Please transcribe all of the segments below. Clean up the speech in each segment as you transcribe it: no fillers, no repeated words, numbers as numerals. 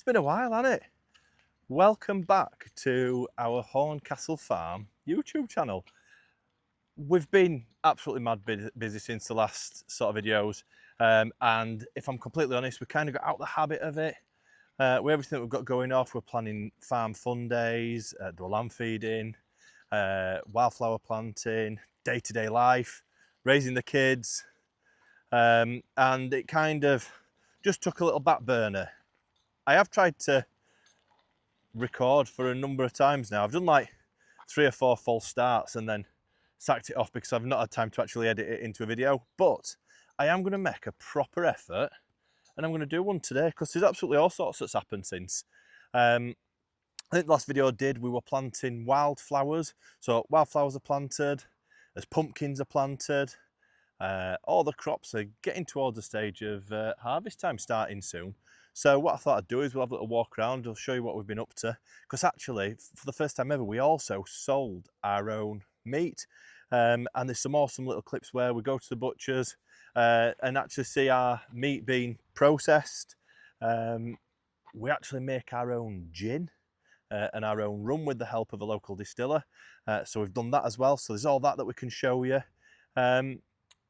been a while, hasn't it? Welcome back to our Horncastle Farm YouTube channel. We've been absolutely mad busy since the last sort of videos, and if I'm completely honest, we kind of got out the habit of it. With everything that we've got going off, we're planning farm fun days, the lamb feeding, wildflower planting, day-to-day life, raising the kids, and it kind of just took a little back burner. I have tried to record for a number of times now. I've done like 3 or 4 false starts and then sacked it off because I've not had time to actually edit it into a video. But I am going to make a proper effort and I'm going to do one today because there's absolutely all sorts that's happened since. I think the last video I did, we were planting wildflowers. So wildflowers are planted, as pumpkins are planted. All the crops are getting towards the stage of harvest time starting soon. So what I thought I'd do is we'll have a little walk around, I'll show you what we've been up to. Because actually, for the first time ever, we also sold our own meat. And there's some awesome little clips where we go to the butchers and actually see our meat being processed. We actually make our own gin and our own rum with the help of a local distiller. So we've done that as well. So there's all that we can show you.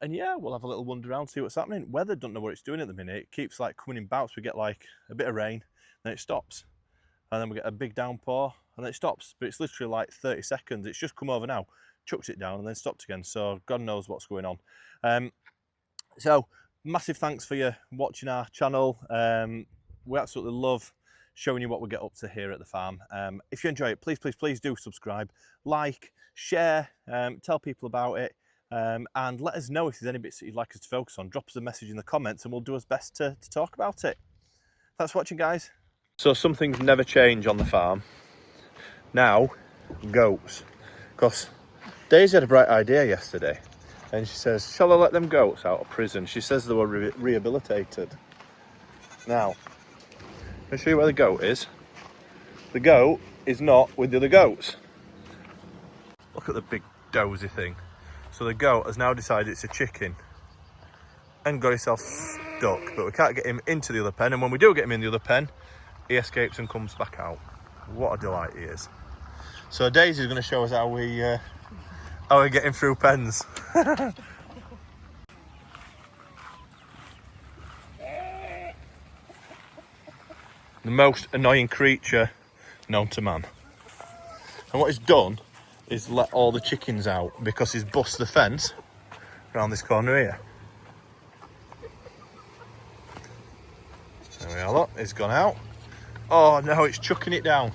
And yeah, we'll have a little wander around, see what's happening. Weather, don't know what it's doing at the minute. It keeps like coming in bouts. We get like a bit of rain, then it stops. And then we get a big downpour, and then it stops. But it's literally like 30 seconds. It's just come over now, chucked it down, and then stopped again. So God knows what's going on. So massive thanks for you watching our channel. We absolutely love showing you what we get up to here at the farm. If you enjoy it, please do subscribe, like, share, tell people about it. And let us know if there's any bits that you'd like us to focus on. Drop us a message in the comments and we'll do our best to talk about it. Thanks for watching, guys. So some things never change on the farm. Now, goats. Because Daisy had a bright idea yesterday and she says, shall I let them goats out of prison? She says they were rehabilitated. Now, I'll show you where the goat is. The goat is not with the other goats. Look at the big dozy thing. So the goat has now decided it's a chicken and got himself stuck, but we can't get him into the other pen, and when we do get him in the other pen, he escapes and comes back out. What a delight he is. So Daisy's going to show us how we get him through pens. The most annoying creature known to man. And what he's done is let all the chickens out because he's bust the fence around this corner here. There we are, look, it's gone out. Oh no, it's chucking it down.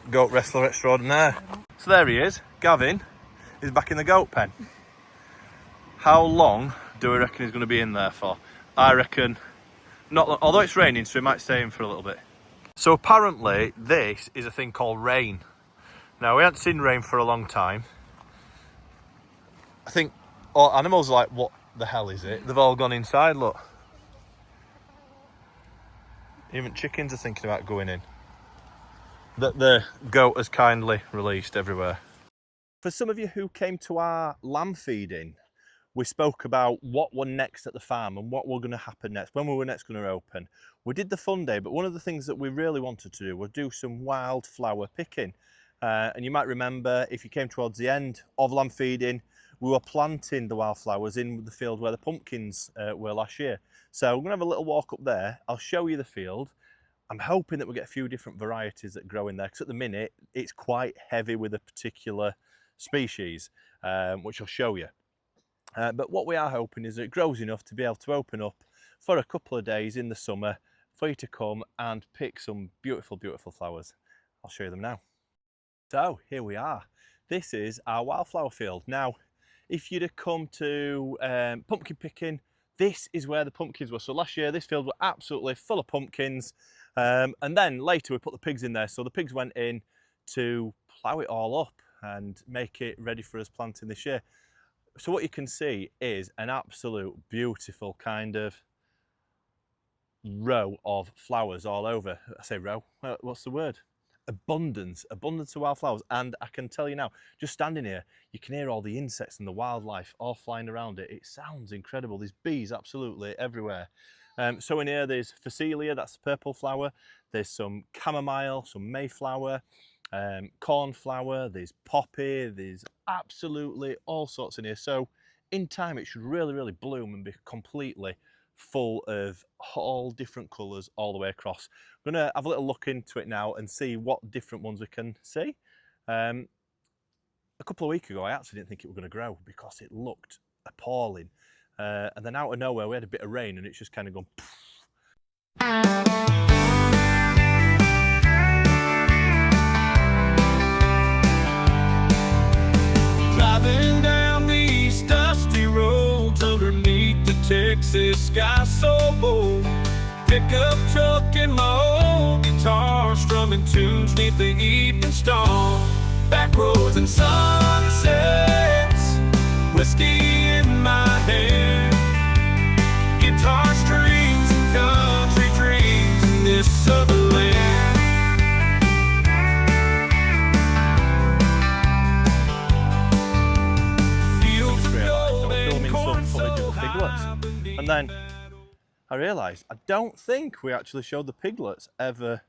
Goat wrestler extraordinaire. So there he is, Gavin is back in the goat pen. How long do we reckon he's going to be in there for? I reckon not long, although it's raining, so he might stay in for a little bit. So apparently this is a thing called rain. Now we haven't seen rain for a long time. I think all animals are like, what the hell is it? They've all gone inside, look. Even chickens are thinking about going in. That the goat has kindly released everywhere. For some of you who came to our lamb feeding, we spoke about what were next at the farm and what were going to happen next, when we were next going to open. We did the fun day, but one of the things that we really wanted to do was do some wildflower picking. And you might remember, if you came towards the end of lamb feeding, we were planting the wildflowers in the field where the pumpkins were last year. So we're going to have a little walk up there. I'll show you the field. I'm hoping that we get a few different varieties that grow in there, because at the minute it's quite heavy with a particular species, which I'll show you. But what we are hoping is that it grows enough to be able to open up for a couple of days in the summer for you to come and pick some beautiful, beautiful flowers. I'll show you them now. So here we are. This is our wildflower field. Now, if you'd have come to pumpkin picking, this is where the pumpkins were. So last year, this field was absolutely full of pumpkins. And then later we put the pigs in there. So the pigs went in to plough it all up and make it ready for us planting this year. So what you can see is an absolute beautiful kind of row of flowers all over. I say row, what's the word? abundance of wildflowers. And I can tell you now, just standing here, you can hear all the insects and the wildlife all flying around it. It sounds incredible. There's bees absolutely everywhere. So in here there's Phacelia, that's the purple flower. There's some chamomile, some mayflower, cornflower, there's poppy, there's absolutely all sorts in here. So in time it should really bloom and be completely full of all different colours all the way across. I'm going to have a little look into it now and see what different ones we can see. A couple of weeks ago I actually didn't think it was going to grow because it looked appalling. And then out of nowhere we had a bit of rain and it's just kind of gone poof. Driving down these dusty roads underneath the Texas sky so bold. Pickup truck and my old guitar strumming tunes neath the evening star. Back roads and sunsets, whiskey in my hand, guitar strings and country dreams in this southern land. Fields of gold and corn so high beneath. And then I realised I don't think we actually showed the piglets ever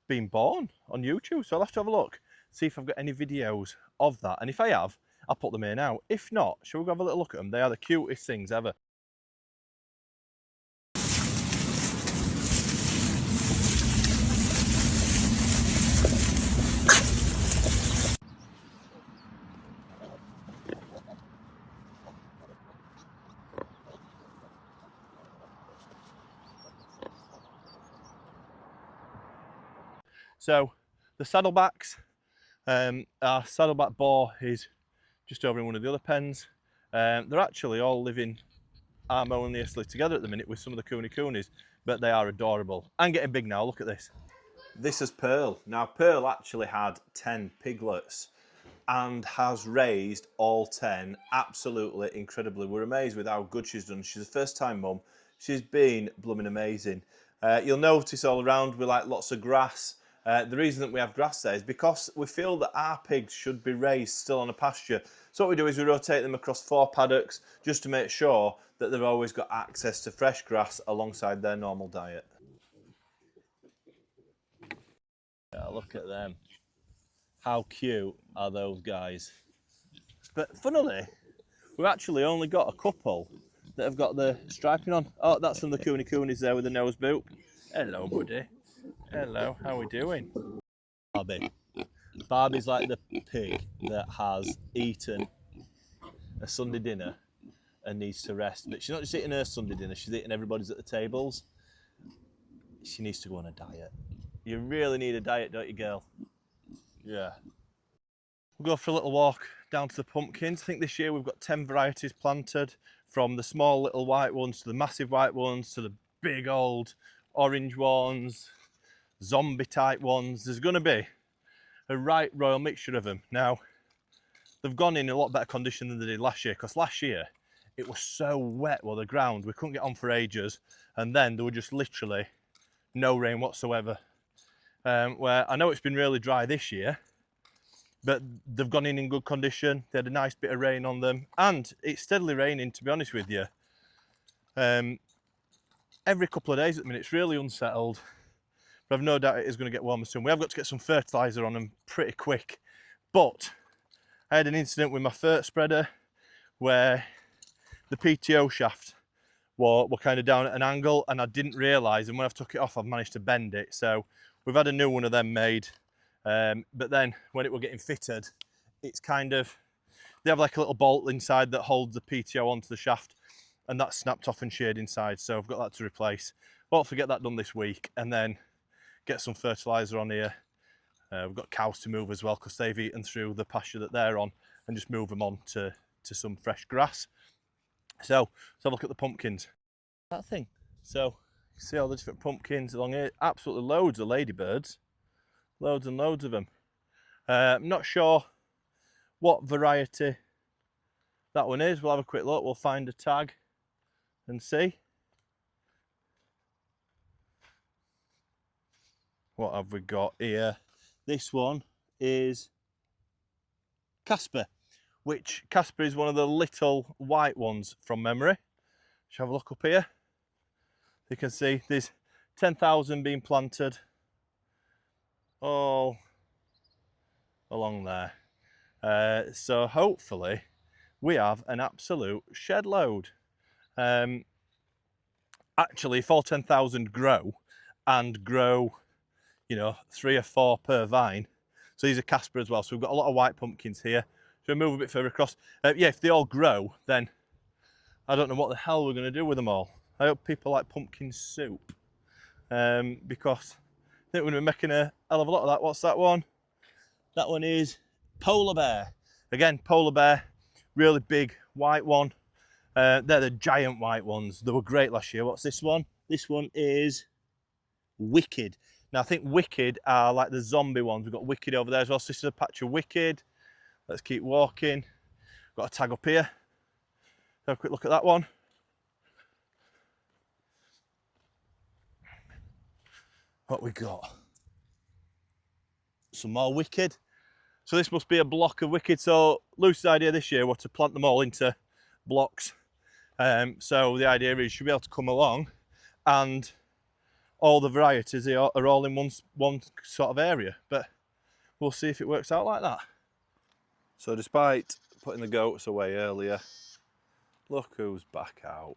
been born on YouTube, so I'll have to have a look, see if I've got any videos of that, and if I have, I'll put them here now. If not, shall we go have a little look at them? They are the cutest things ever. So the saddlebacks, our saddleback boar is just over in one of the other pens. They're actually all living harmoniously together at the minute with some of the coonies, but they are adorable and getting big now. Look at this. This is Pearl. Now Pearl actually had 10 piglets and has raised all 10 absolutely incredibly. We're amazed with how good she's done. She's a first-time mum. She's been blooming amazing. You'll notice all around we like lots of grass. The reason that we have grass there is because we feel that our pigs should be raised still on a pasture. So what we do is we rotate them across 4 paddocks just to make sure that they've always got access to fresh grass alongside their normal diet. Yeah, look at them. How cute are those guys? But funnily, we've actually only got a couple that have got the striping on. Oh, that's from the coonies there with the nose boot. Hello, buddy. Hello, how are we doing? Barbie. Barbie's like the pig that has eaten a Sunday dinner and needs to rest. But she's not just eating her Sunday dinner, she's eating everybody's at the tables. She needs to go on a diet. You really need a diet, don't you, girl? Yeah. We'll go for a little walk down to the pumpkins. I think this year we've got 10 varieties planted, from the small little white ones to the massive white ones to the big old orange ones, zombie type ones. There's going to be a right royal mixture of them. Now, they've gone in a lot better condition than they did last year, because last year it was so wet, well, the ground, we couldn't get on for ages, and then there were just literally no rain whatsoever. Where I know it's been really dry this year, but they've gone in good condition. They had a nice bit of rain on them, and it's steadily raining, to be honest with you. Every couple of days at the minute. It's really unsettled, but I've no doubt it is going to get warmer soon. We have got to get some fertiliser on them pretty quick, but I had an incident with my fert spreader where the PTO shaft were kind of down at an angle, and I didn't realise, and when I've took it off I've managed to bend it. So we've had a new one of them made, but then when it were getting fitted, it's kind of, they have like a little bolt inside that holds the PTO onto the shaft, and that's snapped off and sheared inside, so I've got that to replace. Hopefully get that done this week and then get some fertiliser on here. We've got cows to move as well, because they've eaten through the pasture that they're on, and just move them on to some fresh grass. So let's have a look at the pumpkins. That thing. So you see all the different pumpkins along here. Absolutely loads of ladybirds. Loads and loads of them. I'm not sure what variety that one is. We'll have a quick look. We'll find a tag and see. What have we got here? This one is Casper, which Casper is one of the little white ones from memory. Let's have a look up here. You can see there's 10,000 being planted all along there. So hopefully we have an absolute shed load. Actually, if all 10,000 grow and grow, you know, 3 or 4 per vine. So these are Casper as well. So we've got a lot of white pumpkins here. Should we move a bit further across? Yeah, if they all grow, then I don't know what the hell we're going to do with them all. I hope people like pumpkin soup, because I think we're going to be making a hell of a lot of that. What's that one? That one is polar bear. Again, polar bear, really big white one. They're the giant white ones. They were great last year. What's this one? This one is Wicked. Now I think Wicked are like the zombie ones. We've got Wicked over there as well. So this is a patch of Wicked. Let's keep walking. Got a tag up here. Have a quick look at that one. What we got? Some more Wicked. So this must be a block of Wicked. So Lucy's idea this year was to plant them all into blocks. So the idea is you should be able to come along and all the varieties are all in one sort of area, but we'll see if it works out like that. So despite putting the goats away earlier, look who's back out.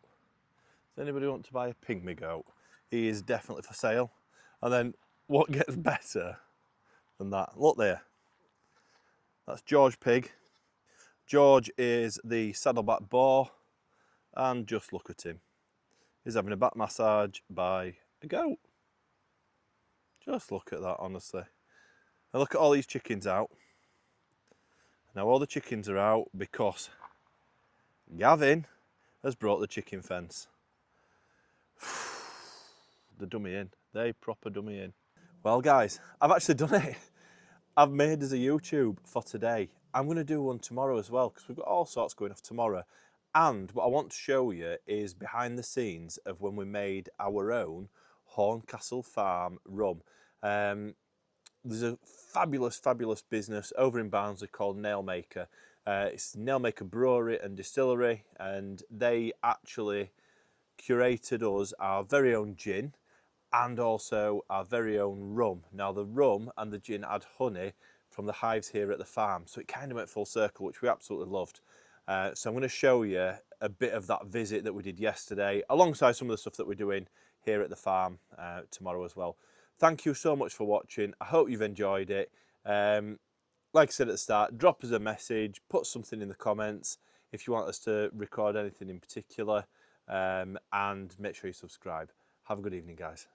Does anybody want to buy a pygmy goat? He is definitely for sale. And then what gets better than that? Look there. That's George Pig. George is the saddleback boar, and just look at him. He's having a back massage by a goat. Just look at that, honestly. And look at all these chickens out. Now all the chickens are out because Gavin has brought the chicken fence. The dummy in. They proper dummy in. Well guys, I've actually done it. I've made us a YouTube for today. I'm going to do one tomorrow as well because we've got all sorts going off tomorrow. And what I want to show you is behind the scenes of when we made our own Horncastle Farm rum. There's a fabulous, fabulous business over in Barnsley called Nailmaker. It's Nailmaker Brewery and Distillery, and they actually curated us our very own gin and also our very own rum. Now the rum and the gin had honey from the hives here at the farm, so it kind of went full circle, which we absolutely loved. So I'm going to show you a bit of that visit that we did yesterday, alongside some of the stuff that we're doing here at the farm tomorrow as well. Thank you so much for watching. I hope you've enjoyed it. Like I said at the start, drop us a message, put something in the comments if you want us to record anything in particular, and make sure you subscribe. Have a good evening, guys.